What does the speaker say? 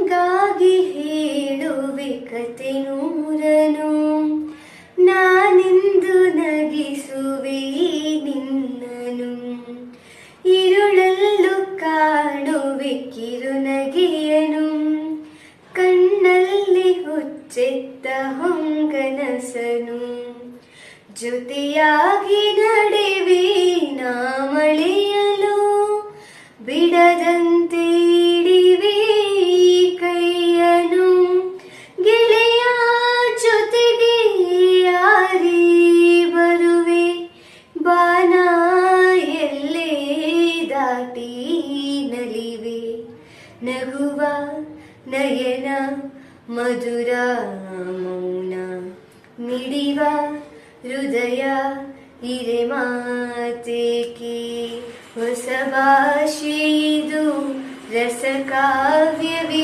ನಿನಗಾಗಿ ಹೇಳುವೆ ಕತೆ ನೂರನು, ನಾನಿಂದು ನಗಿಸುವೆ ನಿನ್ನನು. ഇരുളಲ್ಲೂ ಕಾಣುವೆ ಕಿರುನಗೆಯನು, ಕಣ್ಣಲ್ಲಿ ಹುಚ್ಚೆತ್ತ ಹೊಂಗನಸನು. ಜೊತೆಯಾಗಿ ನಡೆವೆ ನಾ ಮಳೆಯಲು, ಬಿಡದಂತೆ ಹಿಡಿವೆ ಕೈಯನು. ಗೆಳೆಯ ಜೊತೆಗೆ ಯಾರೇ ಬರುವೆ, ಬಾನ ಎಲ್ಲೇ ದಾಟಿ ನಲಿವೆ. ನಗುವ ನಯನ ಮಧುರ ಮೌನ, ಮಿಡಿವ ಹೃದಯ ಇರೆ ಮಾತೇಕೆ. ಹೊಸ ಭಾಷೆ ಇದು ರಸ ಕಾವ್ಯವೇ